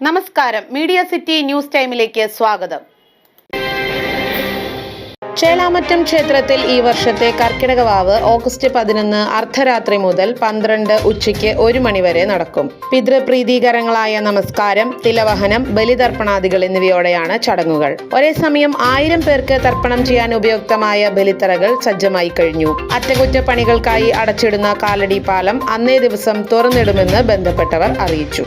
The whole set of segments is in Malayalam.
നമസ്കാരം, മീഡിയ സിറ്റി ന്യൂസ് ടൈമിലേക്ക് സ്വാഗതം. ചേലാമറ്റം ക്ഷേത്രത്തിൽ ഈ വർഷത്തെ കർക്കിടകവാവ് ഓഗസ്റ്റ് 11 അർദ്ധരാത്രി മുതൽ 12 ഉച്ചയ്ക്ക് 1 മണി വരെ നടക്കും. പിതൃപ്രീതികരങ്ങളായ നമസ്കാരം, തിലവഹനം, ബലിതർപ്പണാദികൾ എന്നിവയോടെയാണ് ചടങ്ങുകൾ. ഒരേ സമയം 1000 പേർക്ക് തർപ്പണം ചെയ്യാൻ ഉപയുക്തമായ ബലിത്തറകൾ സജ്ജമായി കഴിഞ്ഞു. അറ്റകുറ്റപ്പണികൾക്കായി അടച്ചിടുന്ന കാലടി പാലം അന്നേ ദിവസം തുറന്നിടുമെന്ന് ബന്ധപ്പെട്ടവർ അറിയിച്ചു.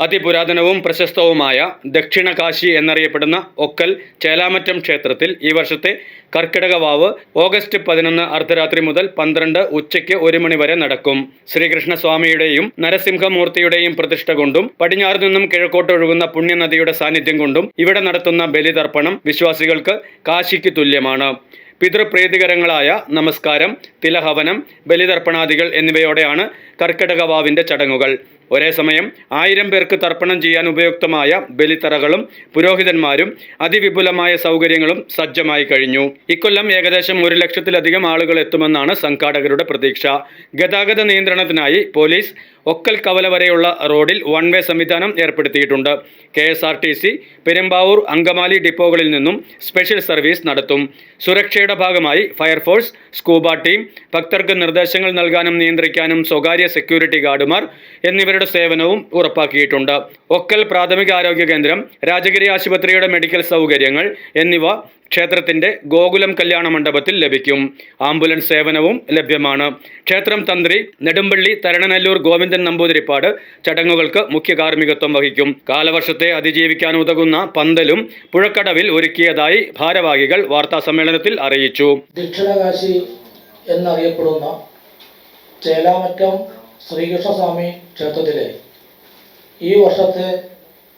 അതിപുരാതനവും പ്രശസ്തവുമായ ദക്ഷിണ കാശി എന്നറിയപ്പെടുന്ന ഒക്കൽ ചേലാമറ്റം ക്ഷേത്രത്തിൽ ഈ വർഷത്തെ കർക്കിടകവാവ് ഓഗസ്റ്റ് 11 അർദ്ധരാത്രി മുതൽ 12 ഉച്ചയ്ക്ക് 1 മണി വരെ നടക്കും. ശ്രീകൃഷ്ണസ്വാമിയുടെയും നരസിംഹമൂർത്തിയുടെയും പ്രതിഷ്ഠ കൊണ്ടും പടിഞ്ഞാറ് നിന്നും കിഴക്കോട്ട് ഒഴുകുന്ന പുണ്യനദിയുടെ സാന്നിധ്യം കൊണ്ടും ഇവിടെ നടത്തുന്ന ബലിതർപ്പണം വിശ്വാസികൾക്ക് കാശിക്ക് തുല്യമാണ്. പിതൃപ്രീതികരങ്ങളായ നമസ്കാരം, തിലഹവനം, ബലിതർപ്പണാദികൾ എന്നിവയോടെയാണ് കർക്കിടകവാവിന്റെ ചടങ്ങുകൾ. ഒരേ സമയം 1000 പേർക്ക് തർപ്പണം ചെയ്യാൻ ഉപയുക്തമായ ബലിത്തറകളും പുരോഹിതന്മാരും അതിവിപുലമായ സൗകര്യങ്ങളും സജ്ജമായി കഴിഞ്ഞു. ഇക്കൊല്ലം ഏകദേശം 1 ലക്ഷത്തിലധികം ആളുകൾ എത്തുമെന്നാണ് സംഘാടകരുടെ പ്രതീക്ഷ. ഗതാഗത നിയന്ത്രണത്തിനായി പോലീസ് ഒക്കൽ കവല വരെയുള്ള റോഡിൽ വൺ വേ സംവിധാനം ഏർപ്പെടുത്തിയിട്ടുണ്ട്. KSRTC പെരുമ്പാവൂർ, അങ്കമാലി ഡിപ്പോകളിൽ നിന്നും സ്പെഷ്യൽ സർവീസ് നടത്തും. സുരക്ഷയുടെ ഭാഗമായി ഫയർഫോഴ്സ്, സ്കൂബ ടീം, ഭക്തർക്ക് നിർദ്ദേശങ്ങൾ നൽകാനും നിയന്ത്രിക്കാനും സ്വകാര്യ സെക്യൂരിറ്റി ഗാർഡുമാർ എന്നിവരുടെ സേവനവും ഉറപ്പാക്കിയിട്ടുണ്ട്. ഒക്കൽ പ്രാഥമികാരോഗ്യ കേന്ദ്രം, രാജഗിരി ആശുപത്രിയുടെ മെഡിക്കൽ സൗകര്യങ്ങൾ എന്നിവ ക്ഷേത്രത്തിന്റെ ഗോകുലം കല്യാണ മണ്ഡപത്തിൽ ലഭിക്കും. ആംബുലൻസ് സേവനവും ലഭ്യമാണ്. ക്ഷേത്രം തന്ത്രി നെടുമ്പള്ളി തരണനല്ലൂർ ഗോവിന്ദൻ നമ്പൂതിരിപ്പാട് ചടങ്ങുകൾക്ക് മുഖ്യ കാർമ്മികത്വം വഹിക്കും. കാലവർഷത്തെ അതിജീവിക്കാൻ ഉതകുന്ന പന്തലും പുഴക്കടവിൽ ഒരുക്കിയതായി ഭാരവാഹികൾ വാർത്താസമ്മേളനത്തിൽ അറിയിച്ചു. ദക്ഷിണകാശി എന്നറിയപ്പെടുന്ന ചേലാമറ്റം ശ്രീകൃഷ്ണസ്വാമി ക്ഷേത്രത്തിലെ ഈ വർഷത്തെ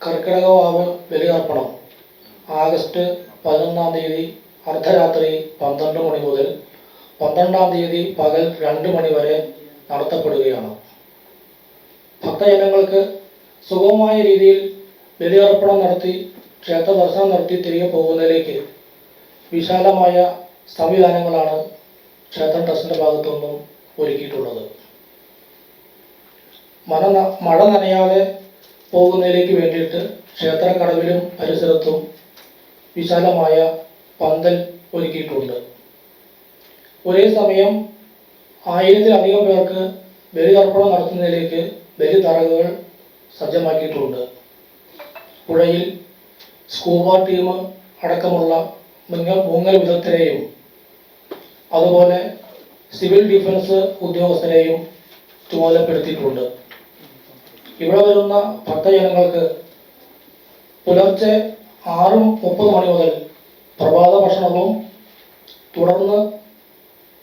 കർക്കിടകവാവ് ബലിതർപ്പണം ആഗസ്റ്റ് 11 തീയതി അർദ്ധരാത്രി 12 മണി മുതൽ 12 തീയതി പകൽ 2 മണി വരെ നടത്തപ്പെടുകയാണ്. ഭക്തജനങ്ങൾക്ക് സുഗമമായ രീതിയിൽ ബലിതർപ്പണം നടത്തി ക്ഷേത്ര ദർശനം നടത്തി തിരികെ പോകുന്നതിലേക്ക് വിശാലമായ സംവിധാനങ്ങളാണ് ക്ഷേത്ര ട്രസ്റ്റിൻ്റെ ഭാഗത്തുനിന്നും ഒരുക്കിയിട്ടുള്ളത്. മഴ നനയാതെ പോകുന്നതിലേക്ക് വേണ്ടിയിട്ട് ക്ഷേത്രക്കടവിലും പരിസരത്തും വിശാലമായ പന്തൽ ഒരുക്കിയിട്ടുണ്ട്. ഒരേ സമയം 1000-ലധികം പേർക്ക് ബലിതർപ്പണം നടത്തുന്നതിലേക്ക് ബലിതറകൾ സജ്ജമാക്കിയിട്ടുണ്ട്. പുഴയിൽ സ്കൂബ ടീം അടക്കമുള്ള മുങ്ങൽ വിദഗ്ധരെയും അതുപോലെ സിവിൽ ഡിഫൻസ് ഉദ്യോഗസ്ഥരെയും ചുമതലപ്പെടുത്തിയിട്ടുണ്ട്. ഇവിടെ വരുന്ന ഭക്തജനങ്ങൾക്ക് പുലർച്ചെ 6:30 മണി മുതൽ പ്രഭാത ഭക്ഷണവും തുടർന്ന്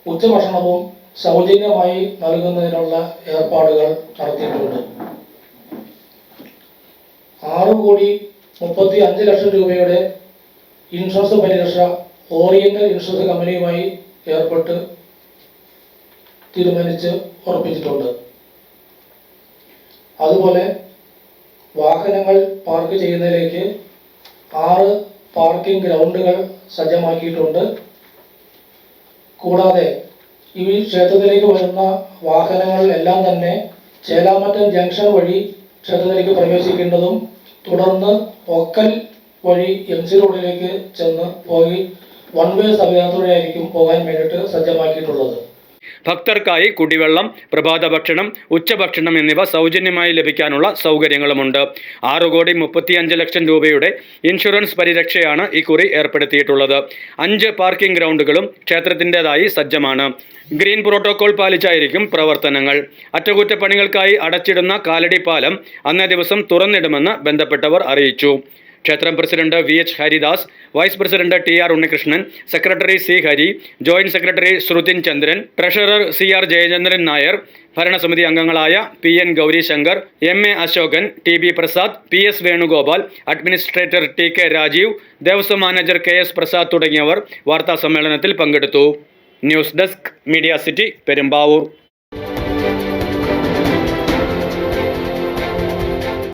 ഉച്ചഭക്ഷണവും സൗജന്യമായി നൽകുന്നതിനുള്ള ഏർപ്പാടുകൾ നടത്തിയിട്ടുണ്ട്. 6,35,00,000 രൂപയുടെ ഇൻഷുറൻസ് പരിരക്ഷ ഓറിയന്റൽ ഇൻഷുറൻസ് കമ്പനിയുമായി ഏർപ്പെട്ട് തീരുമാനിച്ച് ഉറപ്പിച്ചിട്ടുണ്ട്. അതുപോലെ വാഹനങ്ങൾ പാർക്ക് ചെയ്യുന്നതിലേക്ക് 6 പാർക്കിംഗ് ഗ്രൗണ്ടുകൾ സജ്ജമാക്കിയിട്ടുണ്ട്. കൂടാതെ ഈ ക്ഷേത്രത്തിലേക്ക് വരുന്ന വാഹനങ്ങൾ എല്ലാം തന്നെ ചേലാമറ്റം ജംഗ്ഷൻ വഴി ക്ഷേത്രത്തിലേക്ക് പ്രവേശിക്കേണ്ടതും തുടർന്ന് ഒക്കൽ വഴി MC റോഡിലേക്ക് ചെന്ന് പോയി വൺ വേ സംവിധാനത്തോടെയായിരിക്കും പോകാൻ വേണ്ടിയിട്ട് സജ്ജമാക്കിയിട്ടുള്ളത്. ഭക്തർക്കായി കുടിവെള്ളം, പ്രഭാത ഭക്ഷണം, ഉച്ചഭക്ഷണം എന്നിവ സൗജന്യമായി ലഭിക്കാനുള്ള സൗകര്യങ്ങളുമുണ്ട്. 6,35,00,000 രൂപയുടെ ഇൻഷുറൻസ് പരിരക്ഷയാണ് ഇക്കുറി ഏർപ്പെടുത്തിയിട്ടുള്ളത്. 5 പാർക്കിംഗ് ഗ്രൗണ്ടുകളും ക്ഷേത്രത്തിൻ്റെതായി സജ്ജമാണ്. ഗ്രീൻ പ്രോട്ടോകോൾ പാലിച്ചായിരിക്കും പ്രവർത്തനങ്ങൾ. അറ്റകുറ്റപ്പണികൾക്കായി അടച്ചിടുന്ന കാലടി പാലം അന്നേ ദിവസം തുറന്നിടുമെന്ന് ബന്ധപ്പെട്ടവർ അറിയിച്ചു. ക്ഷേത്രം president VH Haridas, vice president TR Unnikrishnan, secretary C Hari, joint secretary Shruthin Chandran, treasurer CR Jayachandran Nair, ഭരണസമിതി അംഗങ്ങളായ PN Gaurishankar, MA Ashokan, TB Prasad, PS Venugopal, administrator TK Rajeev, Devaswom manager KS Prasad തുടങ്ങിയവർ വാർത്താസമ്മേളനത്തിൽ പങ്കെടുത്തു. News desk, media city, Perumbavoor.